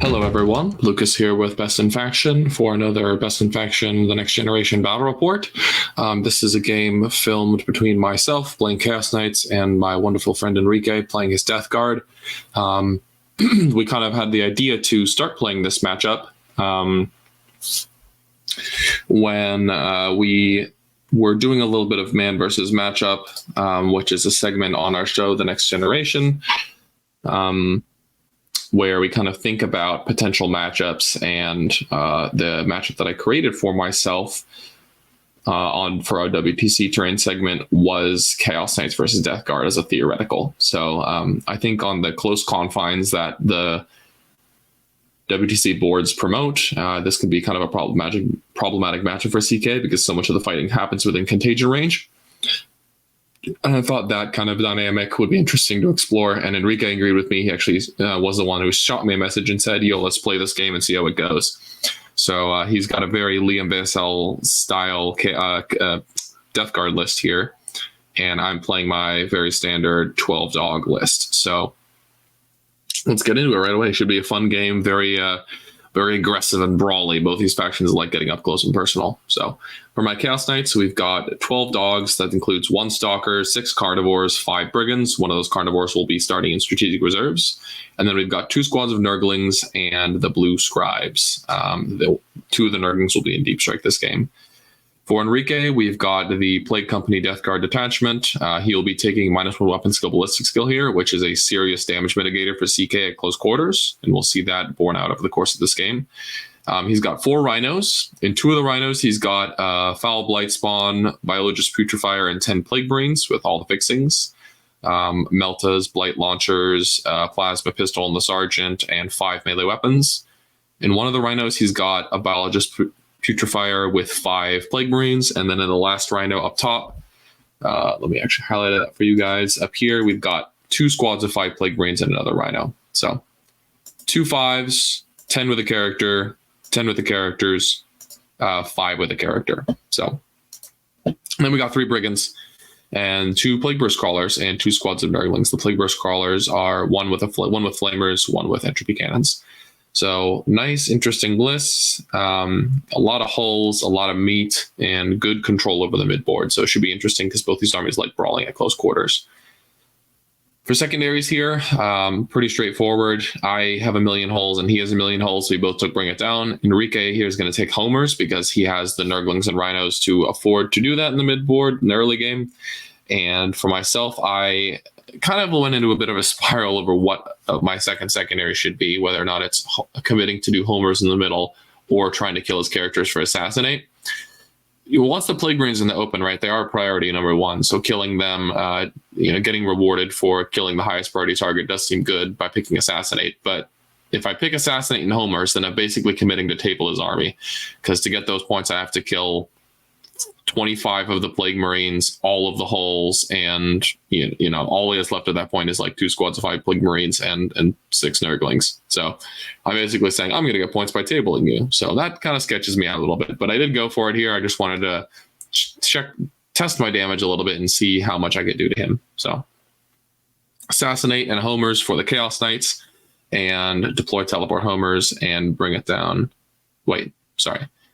Hello everyone, Lucas here with Best in Faction for another Best in Faction The Next Generation Battle Report. This is a game filmed between myself playing Chaos Knights and my wonderful friend Enrique playing his Death Guard. We kind of had the idea to start playing this matchup when we were doing a little bit of man versus matchup, which is a segment on our show The Next Generation, where we kind of think about potential matchups, and the matchup that I created for myself for our WTC terrain segment was Chaos Knights versus Death Guard as a theoretical. So I think on the close confines that the WTC boards promote, this could be kind of a problematic matchup for CK because so much of the fighting happens within contagion range. And I thought that kind of dynamic would be interesting to explore. And Enrique agreed with me. He actually was the one who shot me a message and said, yo, let's play this game and see how it goes. So he's got a very Liam Vassell style Death Guard list here. And I'm playing my very standard 12 dog list. So let's get into it right away. It should be a fun game. Very aggressive and brawly. Both these factions like getting up close and personal. So for my Chaos Knights, we've got 12 dogs. That includes 1 Stalker, 6 Carnivores, 5 Brigands. One of those Carnivores will be starting in Strategic Reserves. And then we've got 2 squads of Nurglings and the Blue Scribes. 2 of the Nurglings will be in Deep Strike this game. For Enrique, we've got the Plague Company Death Guard detachment. He'll be taking -1 weapon skill ballistic skill here, which is a serious damage mitigator for CK at close quarters, and we'll see that borne out over the course of this game. He's got 4 Rhinos. In 2 of the Rhinos, he's got Foul Blight Spawn, Biologist Putrefier, and 10 Plague Marines with all the fixings. Meltas, Blight Launchers, Plasma Pistol and the Sergeant, and 5 melee weapons. In 1 of the Rhinos, he's got a Biologist Putrefier with 5 Plague Marines, and then in the last Rhino up top, let me actually highlight it for you guys. Up here, we've got 2 squads of 5 Plague Marines and another Rhino. So 2 5s, 10 with a character, 10 with the characters, 5 with a character. So and then we got 3 Brigands and 2 Plague Burst Crawlers and 2 squads of Nurglings. The Plague Burst Crawlers are one with Flamers, 1 with Entropy Cannons. So nice, interesting lists. A lot of hulls, a lot of meat, and good control over the mid-board. So it should be interesting because both these armies like brawling at close quarters. For secondaries here, pretty straightforward. I have 1,000,000 hulls and he has 1,000,000 hulls, so we both took Bring It Down. Enrique here is going to take homers because he has the Nurglings and Rhinos to afford to do that in the mid-board in the early game. And for myself, I kind of went into a bit of a spiral over what my secondary should be, whether or not it's committing to do homers in the middle or trying to kill his characters for Assassinate. Once the Plague Marines in the open, right, they are priority number 1. So killing them, getting rewarded for killing the highest priority target does seem good by picking Assassinate. But if I pick Assassinate and homers, then I'm basically committing to table his army. Because to get those points, I have to kill 25 of the Plague Marines, all of the hulls, and all he has left at that point is like 2 squads of 5 Plague Marines and 6 Nurglings. So I'm basically saying I'm going to get points by tabling you. So that kind of sketches me out a little bit, but I did go for it here. I just wanted to test my damage a little bit and see how much I could do to him. So Assassinate and homers for the Chaos Knights, and deploy teleport homers and Bring It Down.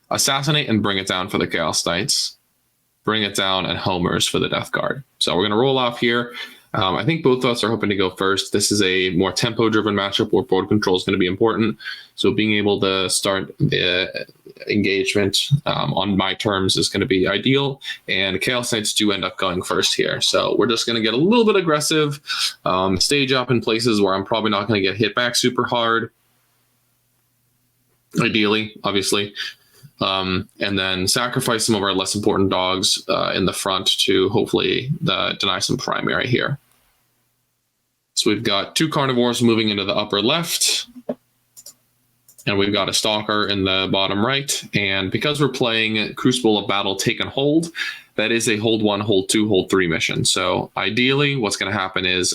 Assassinate and Bring It Down for the Chaos Knights. Bring It Down and homers for the Death Guard. So we're going to roll off here. I think both of us are hoping to go first. This is a more tempo-driven matchup where board control is going to be important. So being able to start the engagement on my terms is going to be ideal. And Chaos Knights do end up going first here. So we're just going to get a little bit aggressive, stage up in places where I'm probably not going to get hit back super hard. Ideally, obviously. And then sacrifice some of our less important dogs in the front to hopefully deny some primary here. So we've got 2 Carnivores moving into the upper left, and we've got a Stalker in the bottom right. And because we're playing Crucible of Battle Take and Hold, that is a hold 1, hold 2, hold 3 mission. So ideally, what's going to happen is,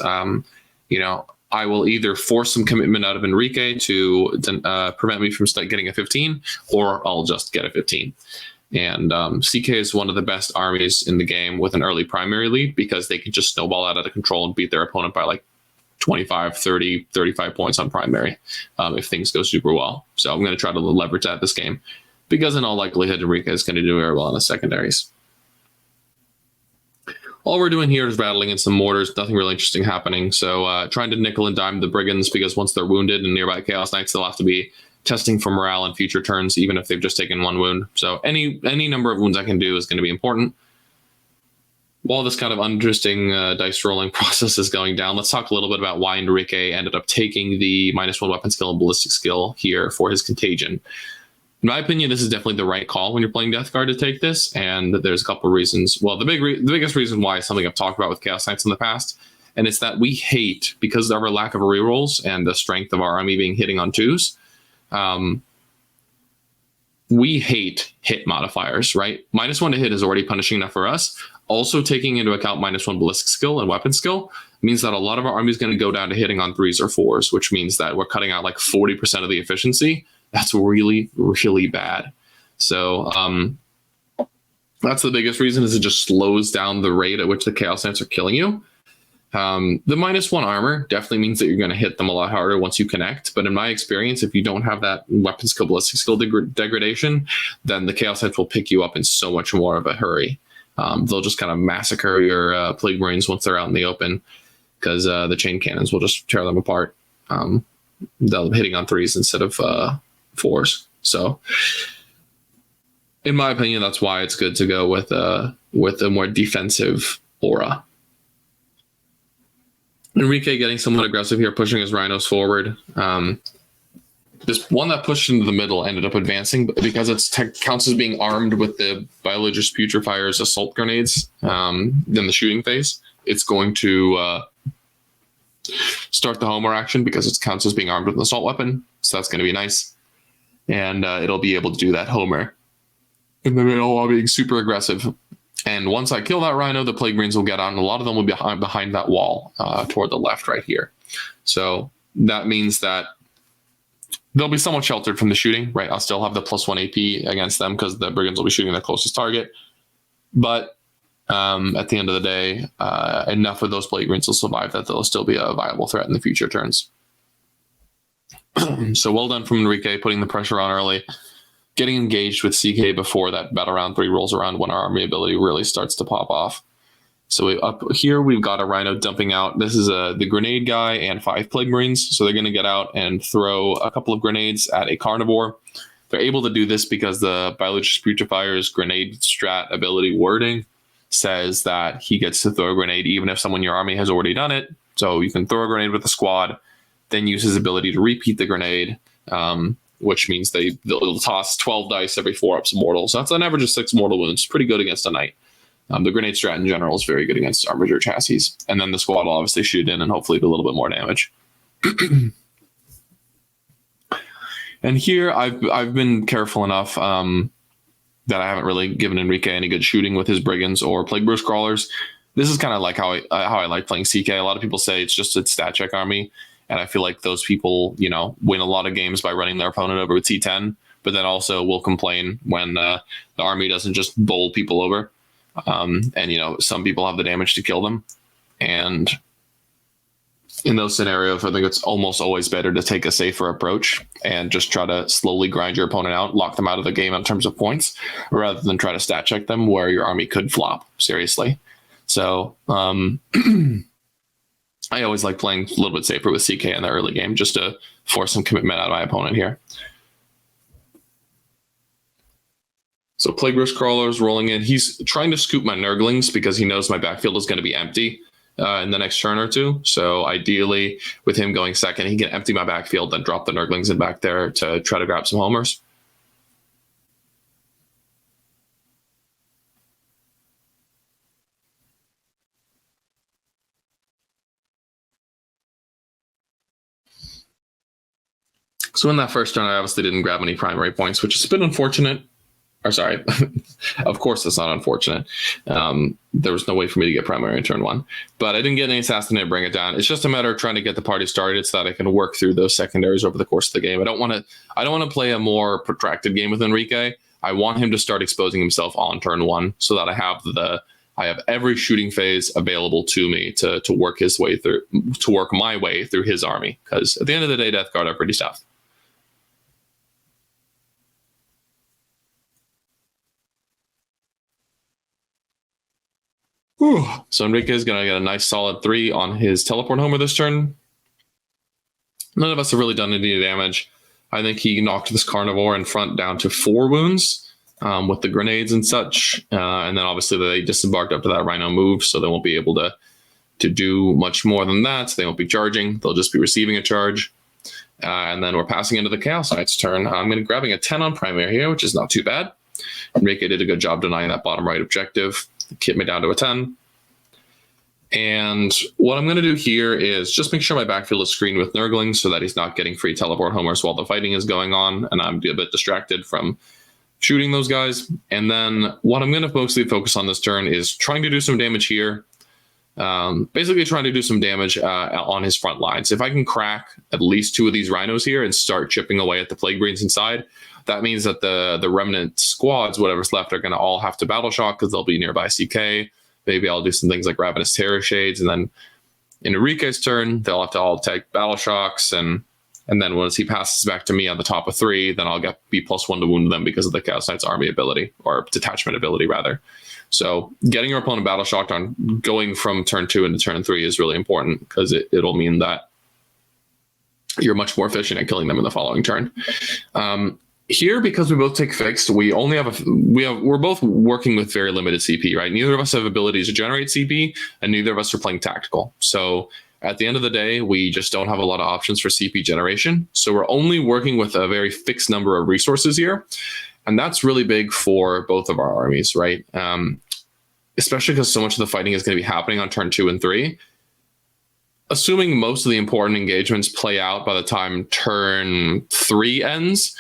I will either force some commitment out of Enrique to prevent me from getting a 15, or I'll just get a 15. And CK is one of the best armies in the game with an early primary lead because they can just snowball out of control and beat their opponent by like 25, 30, 35 points on primary if things go super well. So I'm going to try to leverage that this game because in all likelihood, Enrique is going to do very well in the secondaries. All we're doing here is rattling in some mortars, nothing really interesting happening. So trying to nickel and dime the brigands because once they're wounded and nearby Chaos Knights, they'll have to be testing for morale in future turns, even if they've just taken one wound. So any number of wounds I can do is going to be important. While this kind of uninteresting dice rolling process is going down, let's talk a little bit about why Enrique ended up taking the -1 weapon skill and ballistic skill here for his contagion. In my opinion, this is definitely the right call when you're playing Death Guard to take this, and there's a couple of reasons. Well, the biggest reason why is something I've talked about with Chaos Knights in the past, and it's that we hate, because of our lack of rerolls and the strength of our army being hitting on 2s, we hate hit modifiers, right? -1 to hit is already punishing enough for us. Also taking into account -1 ballistic skill and weapon skill means that a lot of our army is going to go down to hitting on 3s or 4s, which means that we're cutting out like 40% of the efficiency. That's really, really bad. So that's the biggest reason, is it just slows down the rate at which the Chaos Knights are killing you. The -1 armor definitely means that you're going to hit them a lot harder once you connect. But in my experience, if you don't have that weapon skill, ballistic skill degradation, then the Chaos Knights will pick you up in so much more of a hurry. They'll just kind of massacre your Plague Marines once they're out in the open, because the chain cannons will just tear them apart. They'll be hitting on 3s instead of 4s. So in my opinion, that's why it's good to go with a more defensive aura. Enrique getting somewhat aggressive here, pushing his rhinos forward. This one that pushed into the middle ended up advancing, but because it counts as being armed with the Biologist Putrefier's assault grenades in the shooting phase, it's going to start the Homer action because it counts as being armed with an assault weapon. So that's going to be nice. And it'll be able to do that Homer in the middle while being super aggressive. And once I kill that Rhino, the Plague Marines will get on. A lot of them will be behind that wall toward the left right here. So that means that they'll be somewhat sheltered from the shooting, right? I'll still have the +1 AP against them because the Brigands will be shooting their closest target. But at the end of the day, enough of those Plague Marines will survive that they'll still be a viable threat in the future turns. So well done from Enrique, putting the pressure on early, getting engaged with CK before that battle round 3 rolls around when our army ability really starts to pop off. So up here, we've got a Rhino dumping out. This is the grenade guy and 5 Plague Marines. So they're going to get out and throw a couple of grenades at a carnivore. They're able to do this because the Biologist Putrefier's grenade strat ability wording says that he gets to throw a grenade even if someone in your army has already done it. So you can throw a grenade with a squad, then use his ability to repeat the grenade, which means they'll toss 12 dice every 4 ups mortal. So that's an average of 6 mortal wounds. Pretty good against a knight. The grenade strat in general is very good against armature chassis. And then the squad will obviously shoot in and hopefully do a little bit more damage. And here I've been careful enough that I haven't really given Enrique any good shooting with his Brigands or Plague Bruce Crawlers. This is kind of like how I like playing CK. A lot of people say it's just a stat check army. And I feel like those people, win a lot of games by running their opponent over with T10, but then also will complain when the army doesn't just bowl people over. And some people have the damage to kill them. And in those scenarios, I think it's almost always better to take a safer approach and just try to slowly grind your opponent out, lock them out of the game in terms of points, rather than try to stat check them where your army could flop, seriously. So I always like playing a little bit safer with CK in the early game just to force some commitment out of my opponent here. So Plague Bruce Crawler's rolling in. He's trying to scoop my Nurglings because he knows my backfield is going to be empty in the next turn or two. So ideally, with him going second, he can empty my backfield, then drop the Nurglings in back there to try to grab some homers. So in that first turn, I obviously didn't grab any primary points, which is a bit unfortunate. Or sorry, of course it's not unfortunate. There was no way for me to get primary in turn 1. But I didn't get any assassin to bring it down. It's just a matter of trying to get the party started so that I can work through those secondaries over the course of the game. I don't want to play a more protracted game with Enrique. I want him to start exposing himself on turn 1 so that I have the I have every shooting phase available to me to work his way through, to work my way through his army. Because at the end of the day, Death Guard are pretty tough. Whew. So Enrique is going to get a nice solid 3 on his teleport homer this turn. None of us have really done any damage. I think he knocked this carnivore in front down to 4 wounds with the grenades and such. And then obviously they disembarked up to that rhino move, so they won't be able to do much more than that. So they won't be charging. They'll just be receiving a charge. And then we're passing into the Chaos Knight's turn. I'm going to grabbing a 10 on primary here, which is not too bad. Enrique did a good job denying that bottom right objective. Kept me down to a 10. And what I'm going to do here is just make sure my backfield is screened with Nurgling so that he's not getting free teleport homers while the fighting is going on, and I'm a bit distracted from shooting those guys. And then what I'm going to mostly focus on this turn is trying to do some damage here. Basically trying to do some damage on his front lines. If I can crack at least 2 of these rhinos here and start chipping away at the Plague Marines inside, that means that the remnant squads, whatever's left, are going to all have to battle shock because they'll be nearby CK. Maybe I'll do some things like Ravenous Terror Shades, and then in Enrique's turn, they'll have to all take battle shocks, and then once he passes back to me on the top of 3, then I'll get B+1 to wound them because of the Chaos Knight's army ability, or detachment ability rather. So getting your opponent battle shocked on going from turn 2 into turn 3 is really important because it'll mean that you're much more efficient at killing them in the following turn. Here, because we both take fixed, we're both working with very limited CP, right? Neither of us have abilities to generate CP, and neither of us are playing tactical. So at the end of the day, we just don't have a lot of options for CP generation. So we're only working with a very fixed number of resources here. And that's really big for both of our armies, right? Especially because so much of the fighting is going to be happening on turn 2 and 3. Assuming most of the important engagements play out by the time turn 3 ends,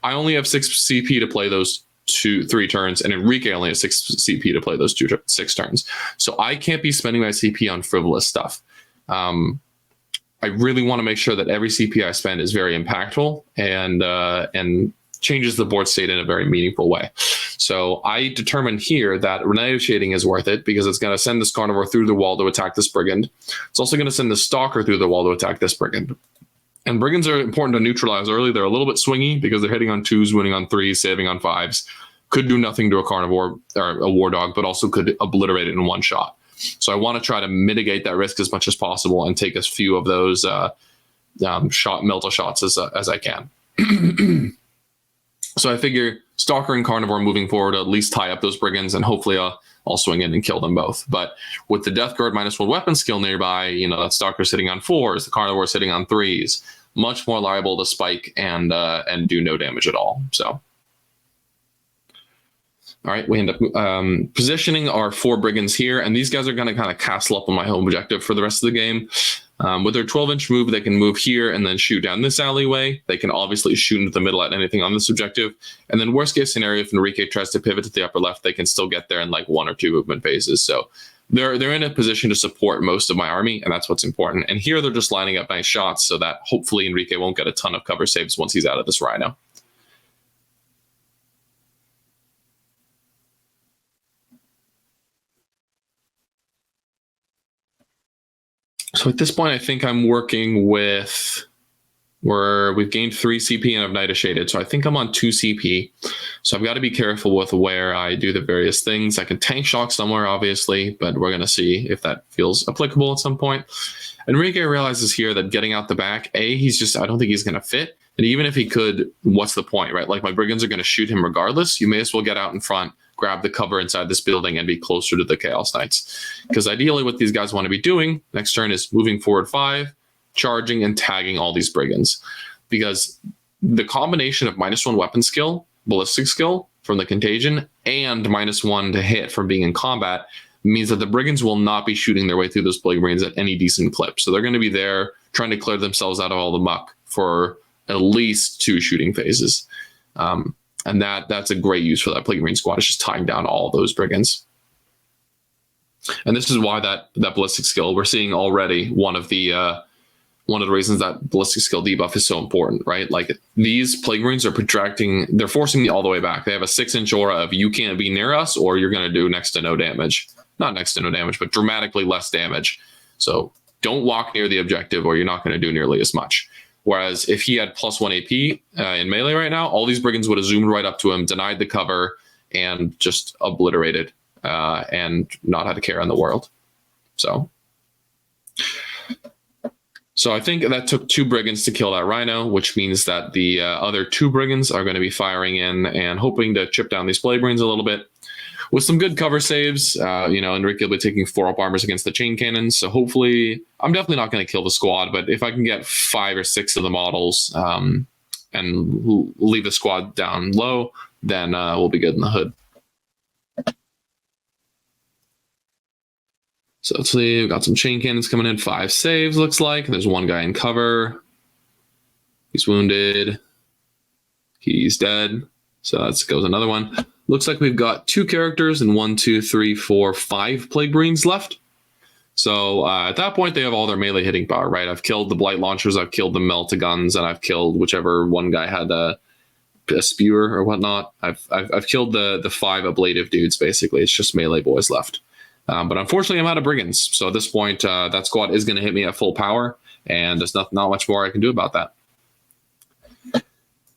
I only have 6 CP to play those 3 turns, and Enrique only has 6 CP to play those 6 turns. So I can't be spending my CP on frivolous stuff. I really want to make sure that every CP I spend is very impactful and changes the board state in a very meaningful way. So I determined here that Renato Shading is worth it because it's going to send this carnivore through the wall to attack this brigand. It's also going to send the stalker through the wall to attack this brigand. And brigands are important to neutralize early. They're a little bit swingy because they're hitting on 2s, winning on 3s, saving on 5s. Could do nothing to a carnivore or a war dog, but also could obliterate it in one shot. So I want to try to mitigate that risk as much as possible and take as few of those melta shots as I can. So I figure Stalker and Carnivore moving forward at least tie up those brigands, and hopefully I'll swing in and kill them both. But with the Death Guard -1 weapon skill nearby, that Stalker sitting on 4s, the Carnivore sitting on 3s, much more liable to spike and do no damage at all. So, all right, we end up positioning our 4 brigands here, and these guys are going to kind of castle up on my home objective for the rest of the game. With their 12-inch move, they can move here and then shoot down this alleyway. They can obviously shoot into the middle at anything on this objective. And then worst case scenario, if Enrique tries to pivot to the upper left, they can still get there in like 1 or 2 movement phases. So they're in a position to support most of my army, and that's what's important. And here they're just lining up nice shots so that hopefully Enrique won't get a ton of cover saves once he's out of this rhino. So at this point, I think I'm working with where we've gained 3 CP and I've Night Shaded. So I think I'm on 2 CP. So I've got to be careful with where I do the various things. I can tank shock somewhere, obviously, but we're going to see if that feels applicable at some point. Enrique realizes here that getting out the back, I don't think he's going to fit. And even if he could, what's the point, right? Like my brigands are going to shoot him regardless. You may as well get out in front, grab the cover inside this building, and be closer to the Chaos Knights. Because ideally what these guys want to be doing next turn is moving forward 5, charging and tagging all these brigands. Because the combination of -1 weapon skill, ballistic skill from the contagion, and -1 to hit from being in combat means that the brigands will not be shooting their way through those Plague Marines at any decent clip. So they're going to be there trying to clear themselves out of all the muck for at least 2 shooting phases. And that's a great use for that Plague Marine squad. It's just tying down all those brigands. And this is why that ballistic skill, we're seeing already one of the reasons that ballistic skill debuff is so important, right? Like these Plague Marines are forcing me all the way back. They have a 6-inch aura of you can't be near us or you're going to do next to no damage. not next to no damage, but dramatically less damage. So don't walk near the objective or you're not going to do nearly as much. Whereas if he had +1 AP in melee right now, all these brigands would have zoomed right up to him, denied the cover, and just obliterated and not had a care in the world. So I think that took 2 brigands to kill that rhino, which means that the other 2 brigands are going to be firing in and hoping to chip down these blade brains a little bit. With some good cover saves, Enrique will be taking 4 up armors against the chain cannons. So hopefully, I'm definitely not going to kill the squad, but if I can get 5 or 6 of the models and leave the squad down low, then we'll be good in the hood. So let's see, we've got some chain cannons coming in, 5 saves, looks like. There's 1 guy in cover. He's wounded. He's dead. So that goes another one. Looks like we've got 2 characters and 1, 2, 3, 4, 5 Plague Marines left. So at that point, they have all their melee hitting power, right? I've killed the Blight Launchers, I've killed the Melt-A-Guns, and I've killed whichever one guy had a spewer or whatnot. I've killed the 5 ablative dudes, basically. It's just melee boys left. But unfortunately, I'm out of brigands. So at this point, that squad is going to hit me at full power, and there's not much more I can do about that.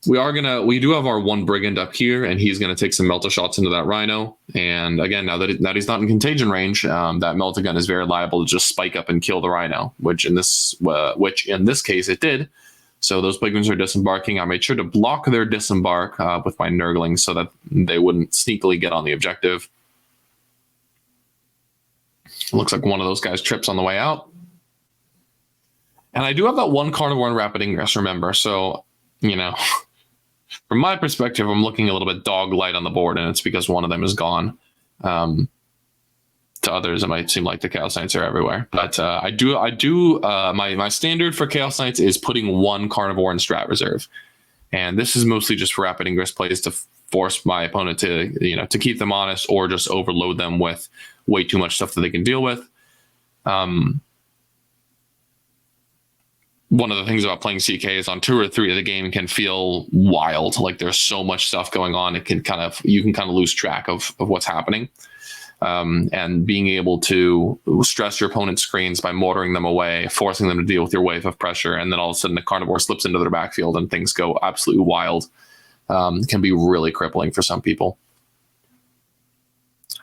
We do have our 1 brigand up here, and he's going to take some melta shots into that rhino. And again, now that he's not in contagion range, that melta gun is very liable to just spike up and kill the rhino, which in this case it did. So those Plaguemen are disembarking. I made sure to block their disembark with my Nurgling so that they wouldn't sneakily get on the objective. Looks like one of those guys trips on the way out. And I do have that 1 carnivore in rapid ingress, remember. So, from my perspective, I'm looking a little bit dog light on the board, and it's because one of them is gone. To others, it might seem like the Chaos Knights are everywhere. But my standard for Chaos Knights is putting 1 carnivore in strat reserve. And this is mostly just for rapid ingress plays to force my opponent to keep them honest or just overload them with way too much stuff that they can deal with. One of the things about playing CK is on 2 or 3 of the game can feel wild. Like there's so much stuff going on. You can kind of lose track of what's happening. And being able to stress your opponent's screens by mortaring them away, forcing them to deal with your wave of pressure, and then all of a sudden the carnivore slips into their backfield and things go absolutely wild, can be really crippling for some people.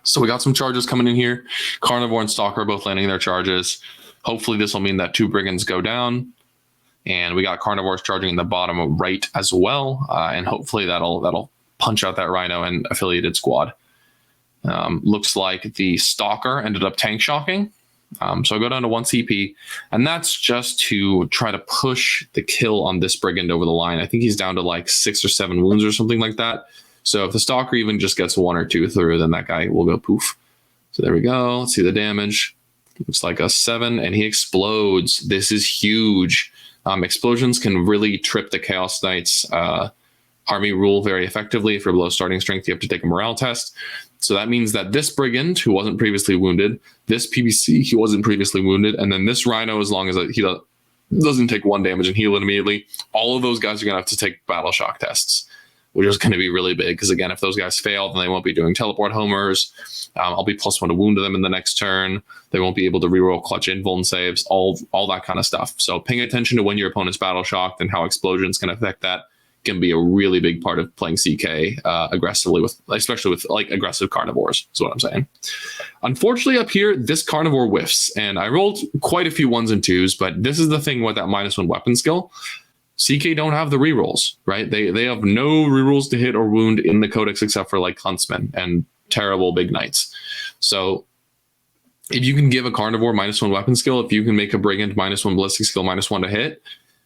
So we got some charges coming in here. Carnivore and Stalker are both landing their charges. Hopefully this will mean that 2 brigands go down. And we got Carnivores charging in the bottom right as well. And hopefully that'll punch out that Rhino and affiliated squad. Looks like the Stalker ended up tank shocking. So I go down to 1 CP. And that's just to try to push the kill on this Brigand over the line. I think he's down to like 6 or 7 wounds or something like that. So if the Stalker even just gets 1 or 2 through, then that guy will go poof. So there we go. Let's see the damage. Looks like a 7, and he explodes. This is huge. Explosions can really trip the Chaos Knights army rule very effectively. If you're below starting strength, you have to take a morale test. So that means that this Brigand, who wasn't previously wounded, this PBC, he wasn't previously wounded, and then this Rhino, as long as he doesn't take 1 damage and heal it immediately, all of those guys are going to have to take battle shock tests, which is going to be really big. Because again, if those guys fail, then they won't be doing teleport homers. I'll be +1 to wound to them in the next turn. They won't be able to reroll clutch invuln saves, all that kind of stuff. So paying attention to when your opponent's battle shocked and how explosions can affect that can be a really big part of playing CK aggressively, especially with like aggressive carnivores, is what I'm saying. Unfortunately, up here, this carnivore whiffs, and I rolled quite a few 1s and 2s, but this is the thing with that -1 weapon skill. CK don't have the rerolls, right? They have no rerolls to hit or wound in the codex except for like Huntsmen and terrible big knights. So if you can give a carnivore -1 weapon skill, if you can make a brigand -1 ballistic skill -1 to hit,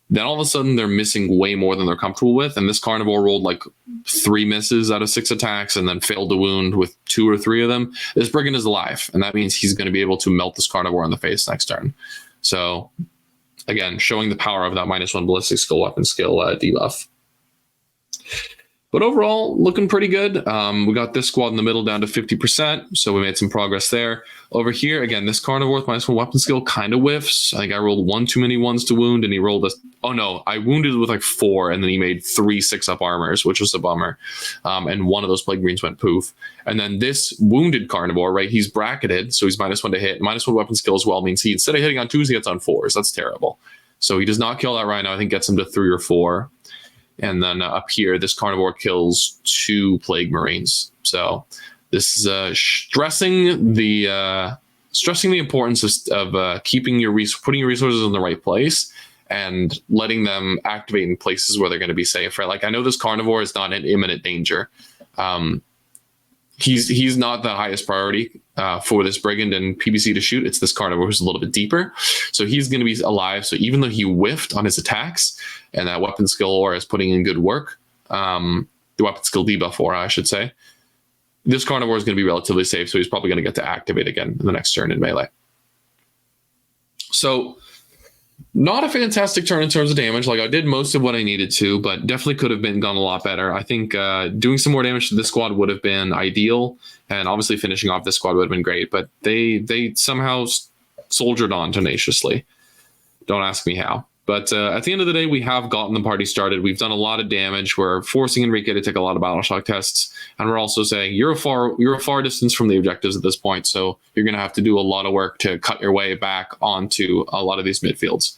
then all of a sudden they're missing way more than they're comfortable with. And this carnivore rolled like 3 misses out of 6 attacks and then failed to wound with 2 or 3 of them. This brigand is alive, and that means he's going to be able to melt this carnivore in the face next turn. So again, showing the power of that -1 ballistic skill weapon skill debuff. But overall, looking pretty good. We got this squad in the middle down to 50%, so we made some progress there. Over here, again, this carnivore with -1 weapon skill kind of whiffs. I think I rolled one too many ones to wound, and he rolled a... Oh no, I wounded with like 4, and then he made 3 6-up armors, which was a bummer. And one of those plague greens went poof. And then this wounded carnivore, right, he's bracketed, so he's -1 to hit. -1 weapon skill as well means he, instead of hitting on 2s, he hits on 4s. That's terrible. So he does not kill that rhino. I think gets him to 3 or 4. And then up here, this carnivore kills 2 plague marines. So this is stressing the importance of keeping putting your resources in the right place and letting them activate in places where they're going to be safe. Right? Like, I know this carnivore is not in imminent danger. He's not the highest priority for this brigand and PBC to shoot. It's this carnivore who's a little bit deeper. So he's going to be alive. So even though he whiffed on his attacks and that weapon skill aura is putting in good work, the weapon skill debuff aura, I should say, this carnivore is going to be relatively safe. So he's probably going to get to activate again in the next turn in melee. So not a fantastic turn in terms of damage. Like, I did most of what I needed to, but definitely could have gone a lot better. I think doing some more damage to this squad would have been ideal, and obviously finishing off this squad would have been great. But they somehow soldiered on tenaciously. Don't ask me how. But at the end of the day, we have gotten the party started. We've done a lot of damage. We're forcing Enrique to take a lot of battle shock tests, and we're also saying you're a far distance from the objectives at this point. So you're going to have to do a lot of work to cut your way back onto a lot of these midfields.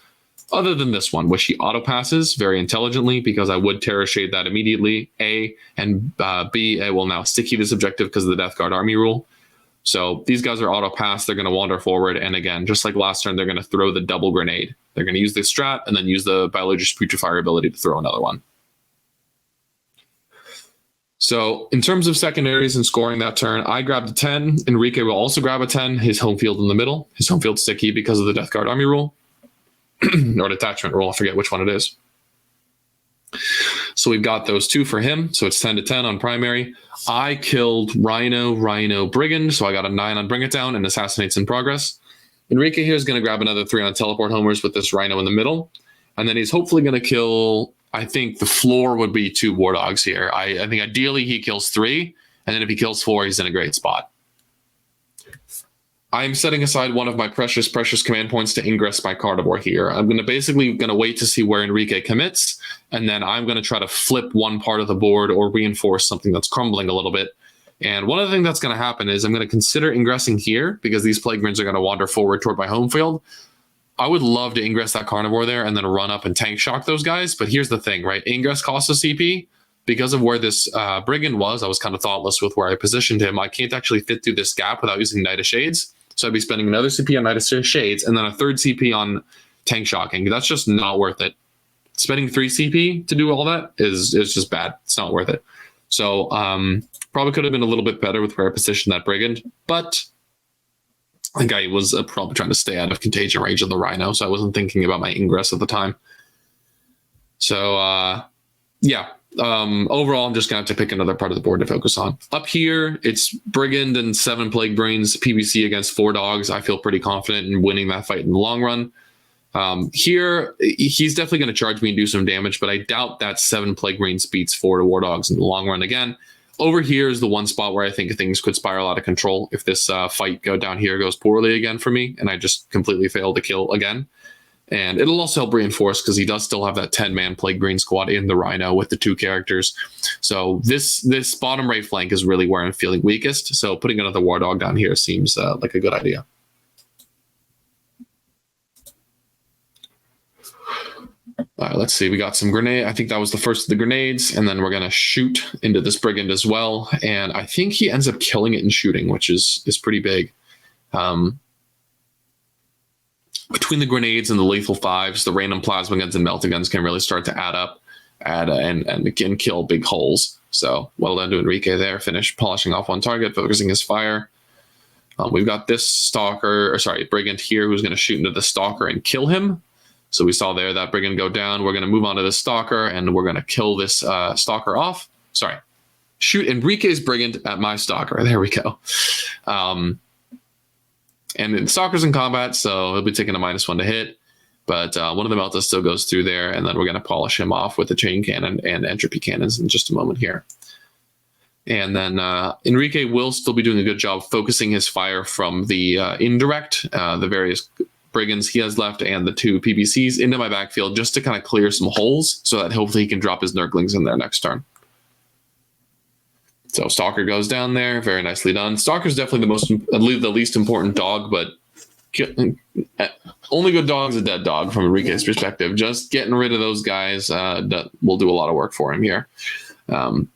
Other than this one, which he auto passes very intelligently, because I would Terror Shade that immediately, A, and B, I will now sticky this objective because of the Death Guard army rule. So these guys are auto pass. They're going to wander forward, and again, just like last turn, they're going to throw the double grenade. They're going to use the strat and then use the Biologist Putrefier ability to throw another one. So in terms of secondaries and scoring that turn, I grabbed a 10. Enrique will also grab a 10. His home field in the middle. His home field sticky because of the Death Guard army rule. Or detachment rule, I forget which one it is. So we've got those 2 for him. So it's 10 to 10 on primary. I killed Rhino, Brigand. So I got a 9 on Bring It Down and Assassinates in progress. Enrique here is going to grab another 3 on Teleport Homers with this Rhino in the middle. And then he's hopefully going to kill, I think the floor would be 2 War Dogs here. I think ideally he kills 3. And then if he kills 4, he's in a great spot. I'm setting aside one of my precious command points to ingress my carnivore here. I'm going to wait to see where Enrique commits, and then I'm going to try to flip one part of the board or reinforce something that's crumbling a little bit. And one of the things that's going to happen is I'm going to consider ingressing here because these plague marines are going to wander forward toward my home field. I would love to ingress that carnivore there and then run up and tank shock those guys. But here's the thing, right? Ingress costs a CP. Because of where this brigand was, I was kind of thoughtless with where I positioned him. I can't actually fit through this gap without using Knight of Shades. So I'd be spending another CP on Knight of Shades and then a 3rd CP on tank shocking. That's just not worth it. Spending 3 CP to do all that is just bad. It's not worth it. So probably could have been a little bit better with where I positioned that brigand. But I think I was probably trying to stay out of contagion range of the Rhino, so I wasn't thinking about my ingress at the time. So yeah. Overall, I'm just going to have to pick another part of the board to focus on. Up here, it's Brigand and 7 Plague Brains, PBC against 4 dogs. I feel pretty confident in winning that fight in the long run. Here, he's definitely going to charge me and do some damage, but I doubt that 7 Plague Brains beats 4 War Dogs in the long run again. Over here is the one spot where I think things could spiral out of control if this fight down here goes poorly again for me, and I just completely fail to kill again. And it'll also help reinforce because he does still have that 10-man Plague Green squad in the Rhino with the 2 characters. So this bottom right flank is really where I'm feeling weakest. So putting another War Dog down here seems like a good idea. Let's see. We got some grenade. I think that was the first of the grenades. And then we're going to shoot into this Brigand as well. And I think he ends up killing it and shooting, which is pretty big. Between the grenades and the lethal 5s, the random plasma guns and melta guns can really start to add up and can kill big holes. So well done to Enrique there. Finish polishing off one target, focusing his fire. We've got this Brigand here who's going to shoot into the Stalker and kill him. So we saw there that Brigand go down. We're going to move on to the Stalker and we're going to kill this Stalker off. Shoot Enrique's Brigand at my Stalker. There we go. And Stalker's in combat, so he'll be taking a -1 to hit. But one of the Meltas still goes through there, and then we're going to polish him off with the chain cannon and entropy cannons in just a moment here. And then Enrique will still be doing a good job focusing his fire from the indirect, the various brigands he has left, and the 2 PBCs into my backfield just to kind of clear some holes so that hopefully he can drop his Nurglings in there next turn. So Stalker goes down there, very nicely done. Stalker's definitely the least important dog, but only good dog's a dead dog from Enrique's perspective. Just getting rid of those guys will do a lot of work for him here,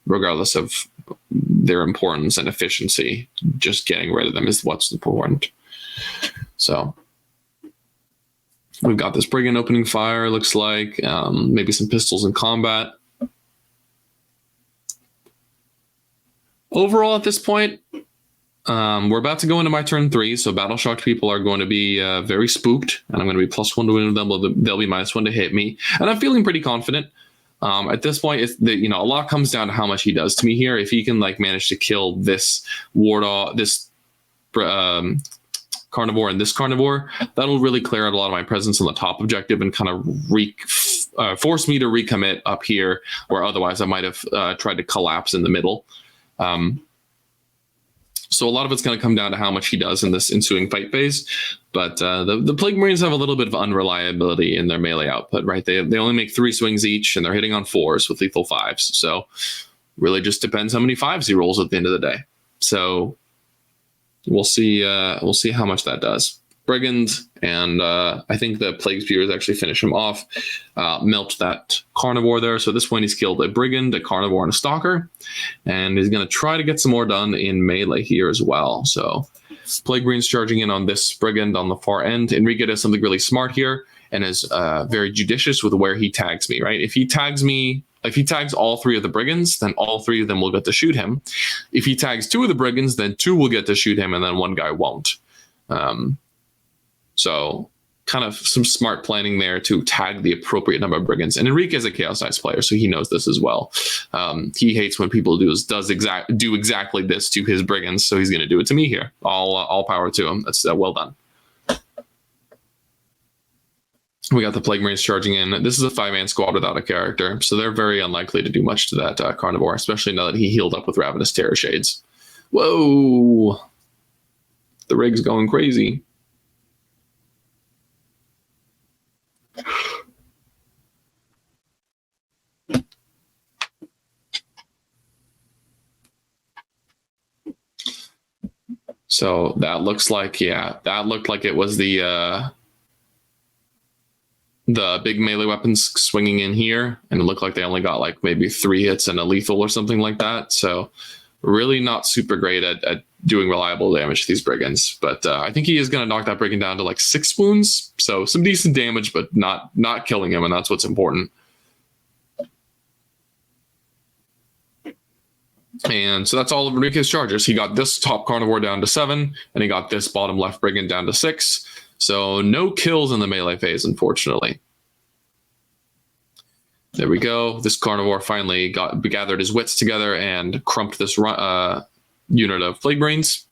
regardless of their importance and efficiency. Just getting rid of them is what's important. So we've got this brigand opening fire, looks like. Maybe some pistols in combat. Overall, at this point, we're about to go into my turn 3, so battle shocked people are going to be very spooked, and I'm going to be +1 to win with them. They'll be -1 to hit me, and I'm feeling pretty confident. At this point, a lot comes down to how much he does to me here. If he can manage to kill this Wardaw, this carnivore, and this carnivore, that'll really clear out a lot of my presence on the top objective and kind of force me to recommit up here, where otherwise I might have tried to collapse in the middle. So a lot of it's going to come down to how much he does in this ensuing fight phase. But the Plague Marines have a little bit of unreliability in their melee output, right? They only make 3 swings each, and they're hitting on 4s with lethal 5s. So really just depends how many 5s he rolls at the end of the day. So we'll see how much that does. Brigand, and I think the Plague Spears actually finish him off, melt that carnivore there. So at this point, he's killed a Brigand, a carnivore, and a stalker, and he's going to try to get some more done in melee here as well. So Plague Marines charging in on this Brigand on the far end. Enrique does something really smart here and is very judicious with where he tags me, right? If he tags all 3 of the Brigands, then all 3 of them will get to shoot him. If he tags 2 of the Brigands, then 2 will get to shoot him, and then 1 guy won't. So kind of some smart planning there to tag the appropriate number of Brigands. And Enrique is a Chaos Knights player, so he knows this as well. He hates when people do exactly this to his Brigands, so he's going to do it to me here. All power to him. That's well done. We got the Plague Marines charging in. This is a 5-man squad without a character, so they're very unlikely to do much to that carnivore, especially now that he healed up with Ravenous Terror Shades. Whoa! The rig's going crazy. So that looks like, that looked like it was the big melee weapons swinging in here, and it looked like they only got maybe 3 hits and a lethal or something like that. So really not super great at doing reliable damage to these Brigands. But I think he is going to knock that Brigand down to 6 wounds. So some decent damage, but not killing him, and that's what's important. And so that's all of Enrique's charges. He got this top carnivore down to 7, and he got this bottom left Brigand down to 6. So no kills in the melee phase, unfortunately. There we go. This carnivore finally gathered his wits together and crumped this unit of Plague Marines.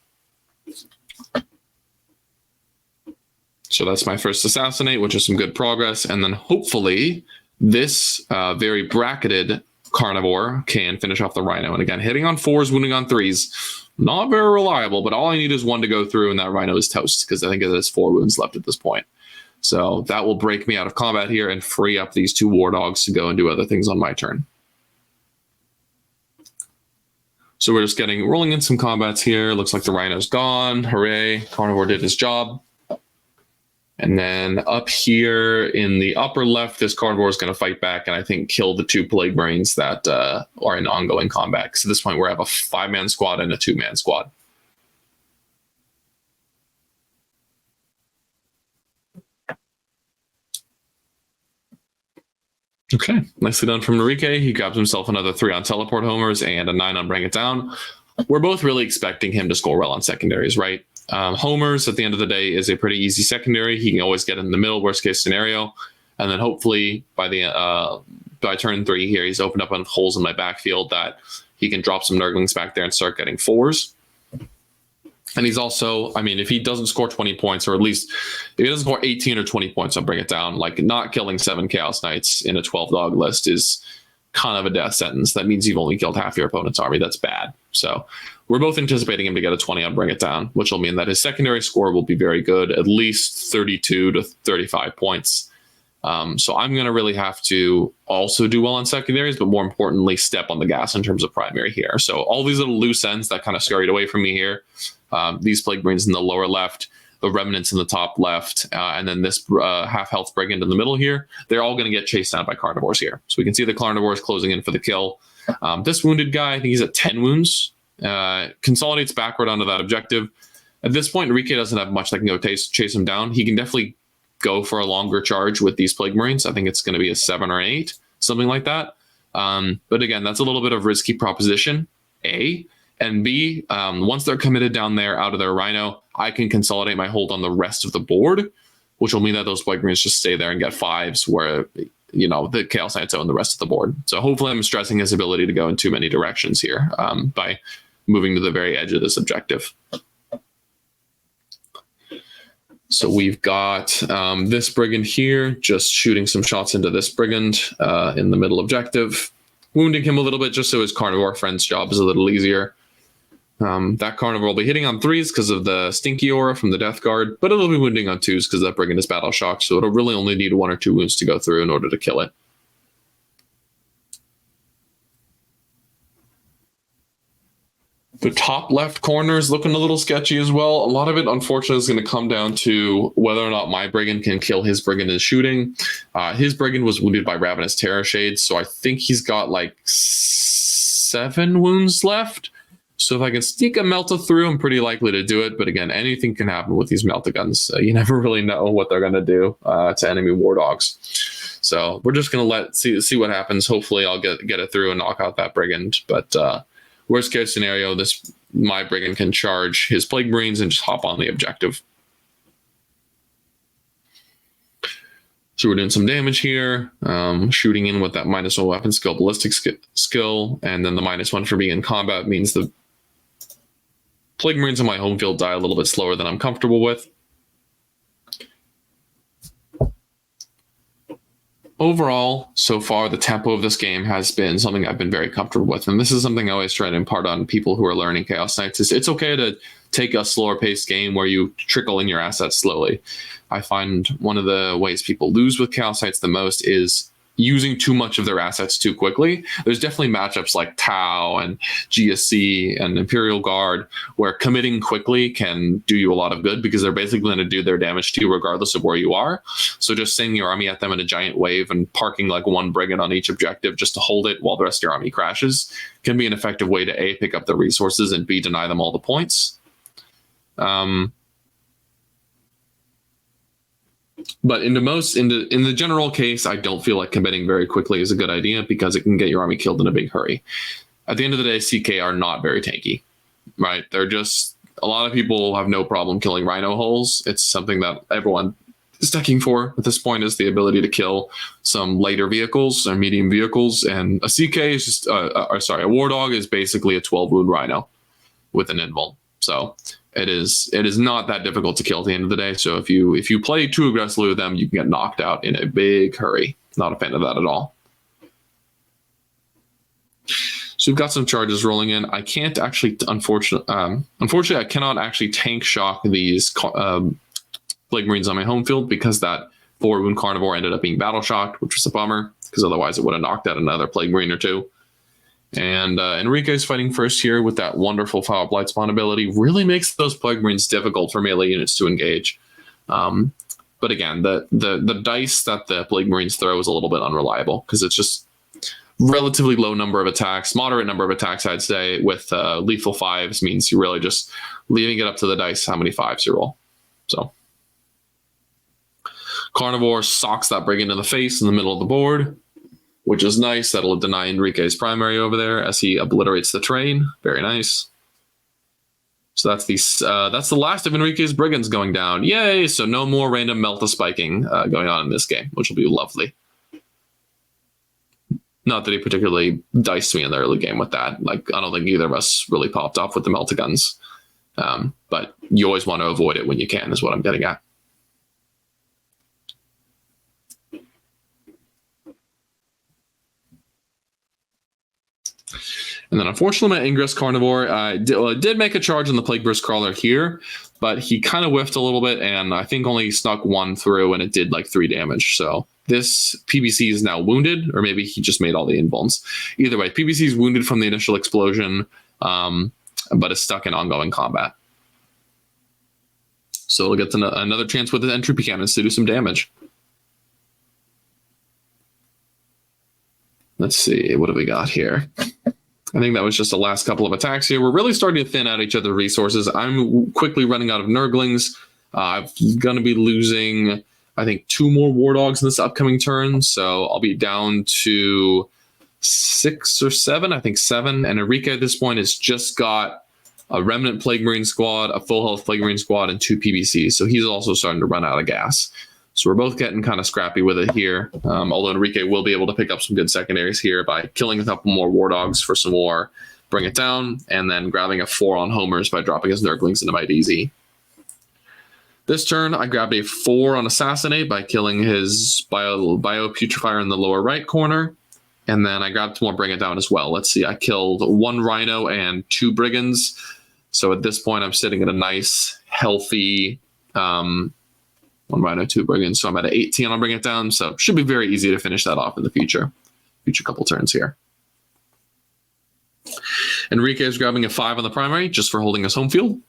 So that's my first assassinate, which is some good progress. And then hopefully this very bracketed carnivore can finish off the rhino. And again, hitting on 4s, wounding on 3s. Not very reliable, but all I need is 1 to go through, and that rhino is toast, because I think it has 4 wounds left at this point. So that will break me out of combat here and free up these 2 war dogs to go and do other things on my turn. So we're just rolling in some combats here. Looks like the rhino's gone. Hooray. Carnivore did his job. And then up here in the upper left, this carnivore is going to fight back and I think kill the 2 Plague Marines that are in ongoing combat. So at this point, we have a 5-man squad and a 2-man squad. Okay, nicely done from Enrique. He grabs himself another 3 on teleport homers and a 9 on bring it down. We're both really expecting him to score well on secondaries, right? Homers, at the end of the day, is a pretty easy secondary. He can always get in the middle, worst case scenario. And then hopefully by turn 3 here, he's opened up on holes in my backfield that he can drop some Nurglings back there and start getting 4s. And he's also, I mean, if he doesn't score 20 points, or at least if he doesn't score 18 or 20 points, I'll bring it down. Like, not killing 7 Chaos Knights in a 12 dog list is kind of a death sentence. That means you've only killed half your opponent's army. That's bad. So we're both anticipating him to get a 20 on Bring It Down, which will mean that his secondary score will be very good, at least 32 to 35 points. So I'm going to really have to also do well on secondaries, but more importantly, step on the gas in terms of primary here. So all these little loose ends that kind of scurried away from me here, these Plague Marines in the lower left, the Remnants in the top left, and then this half health Brigand in the middle here, they're all going to get chased down by Carnivores here. So we can see the Carnivores closing in for the kill. This wounded guy, I think he's at 10 wounds, consolidates backward onto that objective. At this point, Enrique doesn't have much that can go chase him down. He can definitely go for a longer charge with these Plague Marines. I think it's going to be a 7 or an 8, something like that. But again, that's a little bit of risky proposition, A. And B, once they're committed down there out of their Rhino, I can consolidate my hold on the rest of the board, which will mean that those Plague Marines just stay there and get 5s where, you know, the Chaos Knights own the rest of the board. So hopefully I'm stressing his ability to go in too many directions here by moving to the very edge of this objective. So we've got this Brigand here, just shooting some shots into this Brigand in the middle objective, wounding him a little bit just so his Carnivore friend's job is a little easier. That Carnivore will be hitting on 3s because of the Stinky Aura from the Death Guard, but it'll be wounding on 2s because that Brigand is Battle Shocked, so it'll really only need 1 or 2 wounds to go through in order to kill it. The top left corner is looking a little sketchy as well. A lot of it, unfortunately, is going to come down to whether or not my Brigand can kill his Brigand in shooting. His Brigand was wounded by Ravenous Terror Shades, so I think he's got like 7 wounds left. So if I can sneak a Melta through, I'm pretty likely to do it. But again, anything can happen with these Melta guns. You never really know what they're going to do to enemy war dogs. So we're just going to see what happens. Hopefully I'll get it through and knock out that Brigand. But worst case scenario, my Brigand can charge his Plague Marines and just hop on the objective. So we're doing some damage here, shooting in with that -1 weapon skill, ballistic skill, and then the -1 for being in combat means the Plague Marines on my home field die a little bit slower than I'm comfortable with. Overall, so far, the tempo of this game has been something I've been very comfortable with. And this is something I always try to impart on people who are learning Chaos Knights. It's okay to take a slower paced game where you trickle in your assets slowly. I find one of the ways people lose with Chaos Knights the most is using too much of their assets too quickly. There's definitely matchups like Tau and GSC and Imperial Guard where committing quickly can do you a lot of good because they're basically going to do their damage to you regardless of where you are. So just sending your army at them in a giant wave and parking like 1 Brigand on each objective just to hold it while the rest of your army crashes can be an effective way to A, pick up the resources, and B, deny them all the points. But in the general case, I don't feel like committing very quickly is a good idea because it can get your army killed in a big hurry. At the end of the day, CK are not very tanky, right? They're just, a lot of people have no problem killing Rhino hulls. It's something that everyone is checking for at this point, is the ability to kill some lighter vehicles or medium vehicles. And a CK is just, a War Dog is basically a 12 wound Rhino with an invul. So it is not that difficult to kill at the end of the day. So if you play too aggressively with them, you can get knocked out in a big hurry. Not a fan of that at all. So we've got some charges rolling in. I can't actually, unfortunately, I cannot actually tank shock these Plague Marines on my home field because that 4 wound Carnivore ended up being battle shocked, which was a bummer because otherwise it would have knocked out another Plague Marine or 2. And Enrique's fighting first here with that wonderful Flower Blight Spawn ability. Really makes those Plague Marines difficult for melee units to engage. But again, the dice that the Plague Marines throw is a little bit unreliable because it's just relatively low number of attacks, moderate number of attacks, I'd say, with lethal 5s means you're really just leaving it up to the dice how many 5s you roll. So Carnivore socks that Brigand in the face in the middle of the board, which is nice. That'll deny Enrique's primary over there as he obliterates the train. Very nice. So that's the last of Enrique's Brigands going down. Yay! So no more random Melta spiking going on in this game, which will be lovely. Not that he particularly diced me in the early game with that. Like, I don't think either of us really popped off with the Melta guns. But you always want to avoid it when you can, is what I'm getting at. And then unfortunately, my Ingress Carnivore did make a charge on the Plague Burst Crawler here, but he kind of whiffed a little bit, and I think only snuck one through, and it did like 3 damage. So this PBC is now wounded, or maybe he just made all the invulns. Either way, PBC is wounded from the initial explosion, but is stuck in ongoing combat. So we'll get another chance with the entropy cannons to do some damage. Let's see, what do we got here? I think that was just the last couple of attacks here. We're really starting to thin out each other's resources. I'm quickly running out of Nurglings. I'm going to be losing, I think, 2 more War Dogs in this upcoming turn. So I'll be down to 6 or 7, I think 7. And Enrique at this point has just got a Remnant Plague Marine squad, a full health Plague Marine squad, and 2 PBCs. So he's also starting to run out of gas. So we're both getting kind of scrappy with it here. Although Enrique will be able to pick up some good secondaries here by killing a couple more War Dogs for some more, bring it down, and then grabbing a 4 on homers by dropping his Nurglings into my DZ. This turn, I grabbed a 4 on Assassinate by killing his Bio Putrefier in the lower right corner. And then I grabbed more Bring It Down as well. Let's see, I killed 1 Rhino and 2 Brigands. So at this point, I'm sitting at a nice, healthy 1 Rhino, 2 Brigands. So I'm at an 18 on Bring It Down. So it should be very easy to finish that off in the future couple turns here. Enrique is grabbing a 5 on the primary just for holding his home field.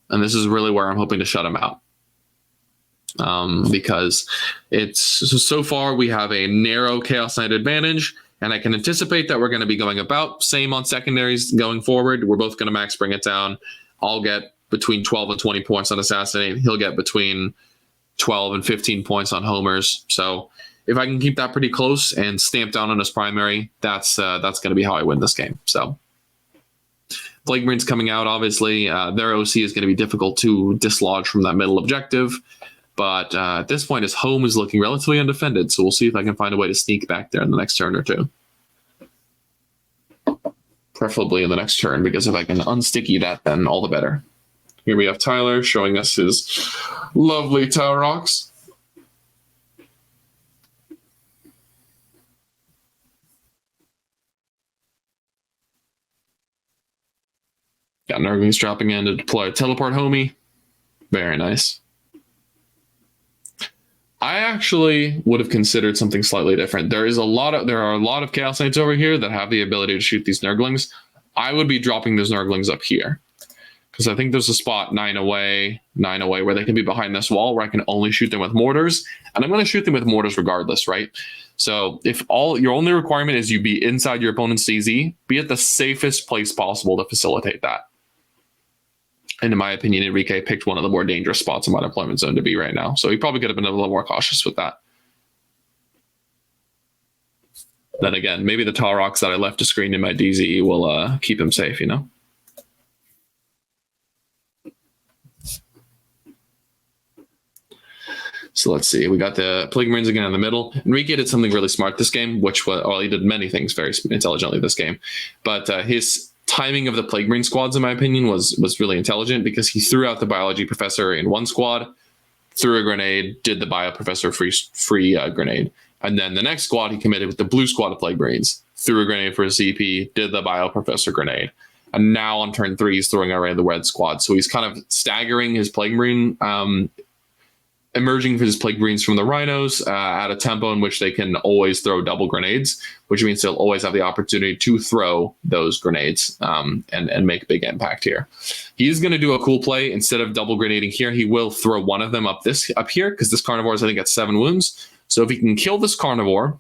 And this is really where I'm hoping to shut him out. Because so far we have a narrow Chaos Knight advantage, and I can anticipate that we're going to be going about same on secondaries going forward. We're both going to max Bring It Down. I'll get between 12 and 20 points on Assassinate. He'll get between 12 and 15 points on homers. So if I can keep that pretty close and stamp down on his primary, that's going to be how I win this game. So Plague Marine's coming out, obviously. Their OC is going to be difficult to dislodge from that middle objective. But at this point, his home is looking relatively undefended. So we'll see if I can find a way to sneak back there in the next turn or two. Preferably in the next turn, because if I can unsticky that, then all the better. Here we have Tyler showing us his lovely Tower Rocks. Got Nurglings dropping in to deploy a Teleport Homie. Very nice. I actually would have considered something slightly different. There are a lot of Chaos Knights over here that have the ability to shoot these Nurglings. I would be dropping those Nurglings up here, because I think there's a spot 9 away, where they can be behind this wall where I can only shoot them with mortars, and I'm going to shoot them with mortars regardless, right? So if your only requirement is you be inside your opponent's CZ, be at the safest place possible to facilitate that. And in my opinion, Enrique picked one of the more dangerous spots in my deployment zone to be right now. So he probably could have been a little more cautious with that. Then again, maybe the Tower Rocks that I left to screen in my DZ will keep him safe, you know? So let's see. We got the Plague Marines again in the middle. Enrique did something really smart this game, he did many things very intelligently this game. But his timing of the Plague Marine squads, in my opinion, was really intelligent, because he threw out the Biology Professor in one squad, threw a grenade, did the Bio Professor free grenade. And then the next squad, he committed with the blue squad of Plague Marines, threw a grenade for a CP, did the Bio Professor grenade. And now on turn 3, he's throwing away the red squad. So he's kind of staggering his Plague Marine, emerging for his Plague Marines from the Rhinos at a tempo in which they can always throw double grenades, which means they'll always have the opportunity to throw those grenades and make big impact here. He's going to do a cool play. Instead of double grenading here, he will throw one of them up here, because this Carnivore is, I think, at 7 wounds. So if he can kill this Carnivore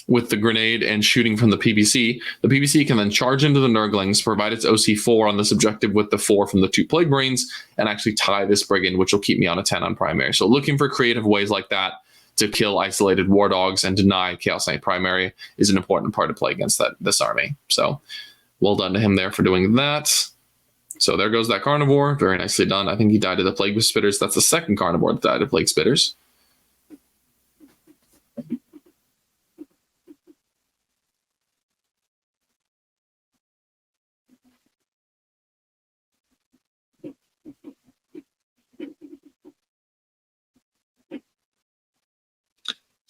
with the grenade and shooting from the PBC can then charge into the Nurglings, provide its OC4 on this objective with the 4 from the 2 Plague Marines, and actually tie this Brigand, which will keep me on a 10 on primary. So looking for creative ways like that to kill isolated War Dogs and deny Chaos Knight primary is an important part to play against this army. So well done to him there for doing that. So there goes that Carnivore. Very nicely done. I think he died to the Plague Spitters. That's the second Carnivore that died to Plague Spitters.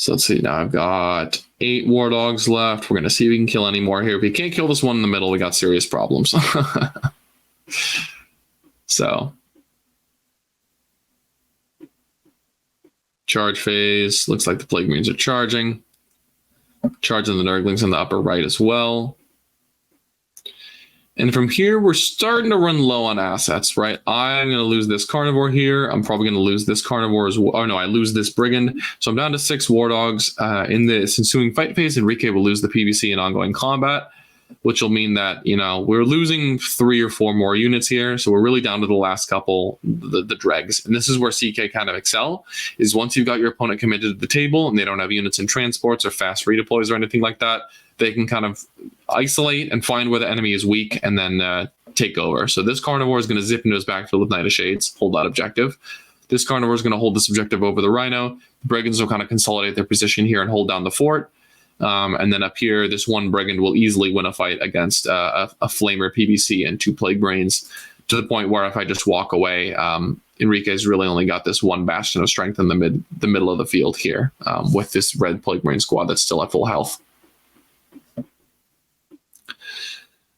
So let's see, now I've got 8 war dogs left. We're going to see if we can kill any more here. If we can't kill this one in the middle, we got serious problems. So, charge phase. Looks like the Plague Marines are charging. Charging the Nurglings in the upper right as well. And from here, we're starting to run low on assets, right? I'm going to lose this Carnivore here. I'm probably going to lose this Carnivore as well. Oh, no, I lose this Brigand. So I'm down to 6 War Dogs. In this ensuing fight phase, Enrique will lose the PVC in ongoing combat, which will mean that, you know, we're losing 3 or 4 more units here. So we're really down to the last couple, the dregs. And this is where CK kind of excel, is once you've got your opponent committed to the table and they don't have units in transports or fast redeploys or anything like that, they can kind of isolate and find where the enemy is weak and then take over. So this Carnivore is going to zip into his backfield with Knight of Shades, hold that objective. This Carnivore is going to hold this objective over the Rhino. The Brigands will kind of consolidate their position here and hold down the fort. And then up here, this one Brigand will easily win a fight against a Flamer PVC and 2 Plague Brains, to the point where if I just walk away, Enrique's really only got this one bastion of strength in the middle of the field here, with this red Plague Brain squad that's still at full health.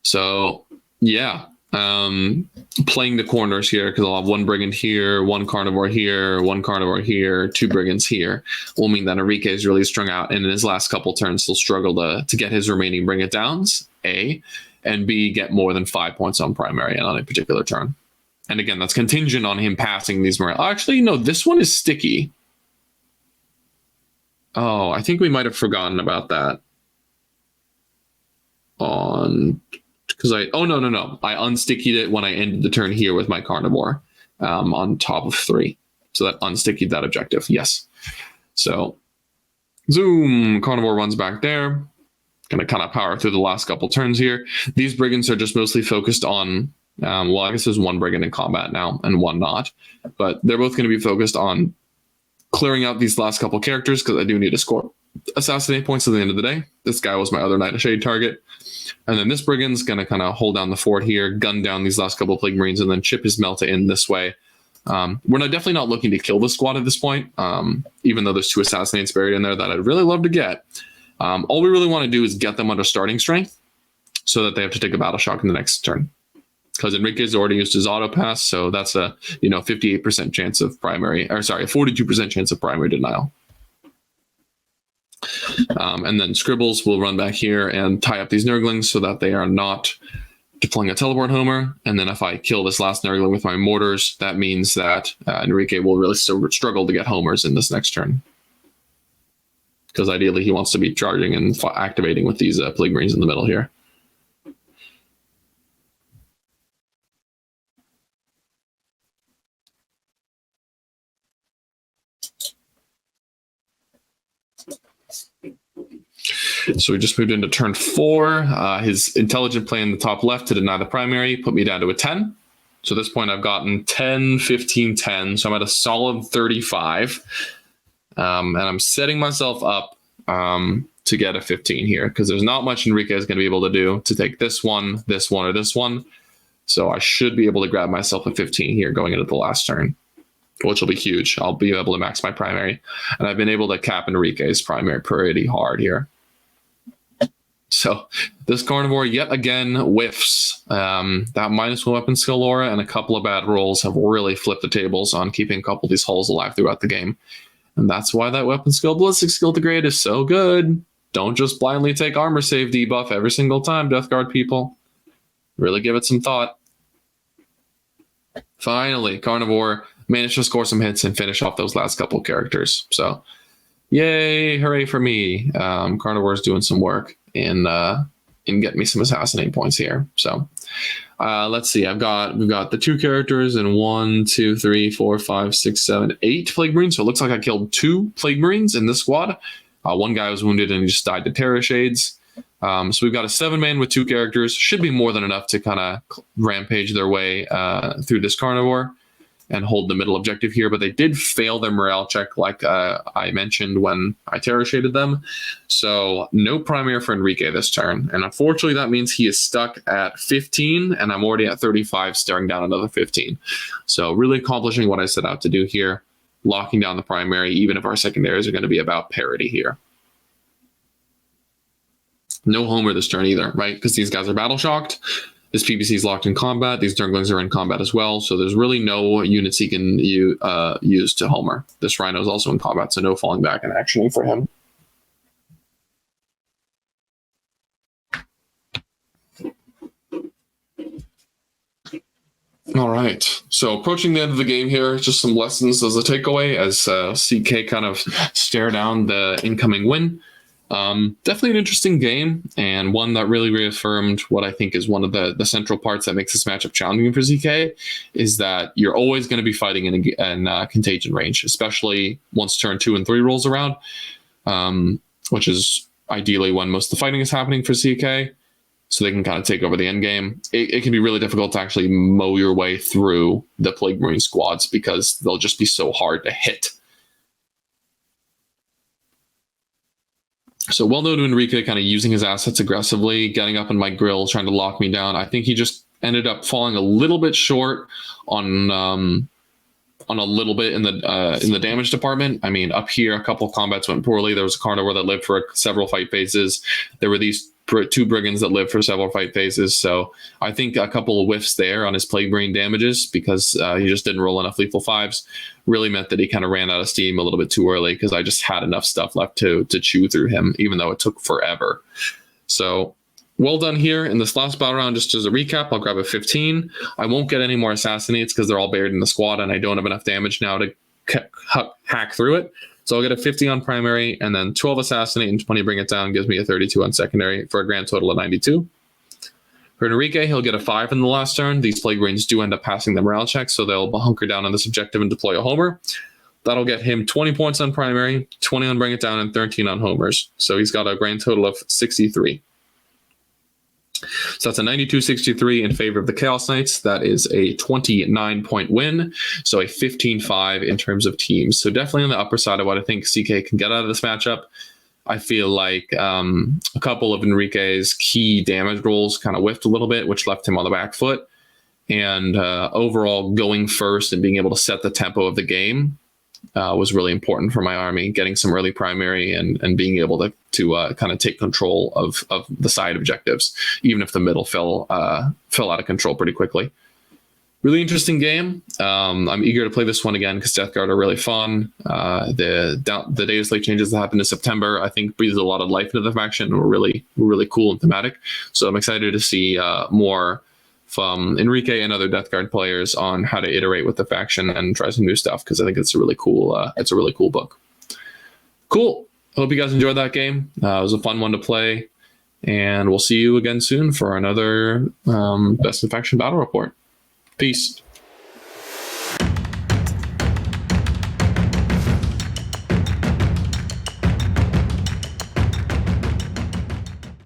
So, yeah, playing the corners here, because I'll have 1 Brigand here, 1 Carnivore here, 1 Carnivore here, 2 Brigands here, will mean that Enrique is really strung out, and in his last couple turns, he'll struggle to get his remaining Bring It Downs, A, and B, get more than 5 points on primary on a particular turn. And again, that's contingent on him passing these morale. Actually, no, this one is sticky. Oh, I think we might have forgotten about that. Because no, I unstickied it when I ended the turn here with my Carnivore on top of 3. So that unstickied that objective, yes. So, zoom, Carnivore runs back there. Going to kind of power through the last couple turns here. These Brigands are just mostly focused on, well, I guess there's 1 Brigand in combat now and 1 not. But they're both going to be focused on clearing out these last couple characters, because I do need to score assassinate points at the end of the day. This guy was my other Knight of Shade target. And then this Brigand's going to kind of hold down the fort here, gun down these last couple of Plague Marines, and then chip his Melta in this way. We're definitely not looking to kill the squad at this point, even though there's 2 Assassinates buried in there that I'd really love to get. All we really want to do is get them under starting strength so that they have to take a battle shock in the next turn. Because Enrique's already used his auto pass, so that's a 58% chance of primary, or sorry, a 42% chance of primary denial. And then Scribbles will run back here and tie up these Nurglings so that they are not deploying a teleport homer. And then if I kill this last Nurgling with my mortars, that means that Enrique will really struggle to get homers in this next turn. Because ideally he wants to be charging and activating with these Plague Marines in the middle here. So we just moved into turn 4. His intelligent play in the top left to deny the primary put me down to a 10. So at this point I've gotten 10, 15, 10. So I'm at a solid 35. And I'm setting myself up to get a 15 here, because there's not much Enrique is going to be able to do to take this one, or this one. So I should be able to grab myself a 15 here going into the last turn, which will be huge. I'll be able to max my primary. And I've been able to cap Enrique's primary pretty hard here. So this Carnivore yet again whiffs. That -1 weapon skill aura and a couple of bad rolls have really flipped the tables on keeping a couple of these hulls alive throughout the game. And that's why that weapon skill, ballistic skill degrade, is so good. Don't just blindly take armor save debuff every single time, Death Guard people. Really give it some thought. Finally, Carnivore managed to score some hits and finish off those last couple characters. So, yay, hooray for me. Carnivore's doing some work in getting me some assassinate points here. So, let's see. We've got the 2 characters and 1, 2, 3, 4, 5, 6, 7, 8 Plague Marines. So it looks like I killed 2 Plague Marines in this squad. 1 guy was wounded and he just died to Terror Shades. So we've got a 7-man with 2 characters. Should be more than enough to kind of rampage their way through this Carnivore and hold the middle objective here. But they did fail their morale check, like I mentioned when I Terror Shaded them. So no primary for Enrique this turn. And unfortunately, that means he is stuck at 15, and I'm already at 35, staring down another 15. So really accomplishing what I set out to do here. locking down the primary, even if our secondaries are going to be about parity here. No Homer this turn either, right? Because these guys are battle shocked. This PBC is locked in combat. These Durglings are in combat as well. So there's really no units he can use to Homer. This Rhino is also in combat, so no falling back and actioning for him. All right, so approaching the end of the game here, just some lessons as a takeaway as CK kind of stare down the incoming win. Definitely an interesting game, and one that really reaffirmed what I think is one of the central parts that makes this matchup challenging for ZK, is that you're always going to be fighting in contagion range, especially once turn 2 and 3 rolls around, which is ideally when most of the fighting is happening for ZK, so they can kind of take over the end game. It can be really difficult to actually mow your way through the Plague Marine squads because they'll just be so hard to hit. So well known to Enrique kind of using his assets aggressively, getting up in my grill, trying to lock me down. I think he just ended up falling a little bit short on a little bit in the damage department. I mean, up here, a couple combats went poorly. There was a carnivore that lived for several fight phases. There were these 2 brigands that lived for several fight phases. So I think a couple of whiffs there on his Plague Marine damages, because he just didn't roll enough lethal 5s, really meant that he kind of ran out of steam a little bit too early, because I just had enough stuff left to chew through him, even though it took forever. So well done here in this last battle round. Just as a recap, I'll grab a 15. I won't get any more assassinates because they're all buried in the squad, and I don't have enough damage now to hack through it. So I'll get a 50 on primary, and then 12 assassinate and 20 bring it down gives me a 32 on secondary for a grand total of 92. For Enrique, he'll get a 5 in the last turn. These Plague Marines do end up passing the morale check, so they'll hunker down on this objective and deploy a Homer. That'll get him 20 points on primary, 20 on bring it down, and 13 on Homers. So he's got a grand total of 63. So that's a 92-63 in favor of the Chaos Knights. That is a 29-point win, so a 15-5 in terms of teams. So definitely on the upper side of what I think CK can get out of this matchup. I feel like a couple of Enrique's key damage rolls kind of whiffed a little bit, which left him on the back foot. And overall, going first and being able to set the tempo of the game was really important for my army, getting some early primary and being able to kind of take control of the side objectives, even if the middle fell out of control pretty quickly. Really interesting game. I'm eager to play this one again because Death Guard are really fun. The data slate changes that happened in September, I think, breathes a lot of life into the faction and were really cool and thematic. So I'm excited to see more from Enrique and other Death Guard players on how to iterate with the faction and try some new stuff, because I think it's a really cool book. Cool. Hope you guys enjoyed that game. It was a fun one to play, and we'll see you again soon for another Best in Faction Battle Report. Peace.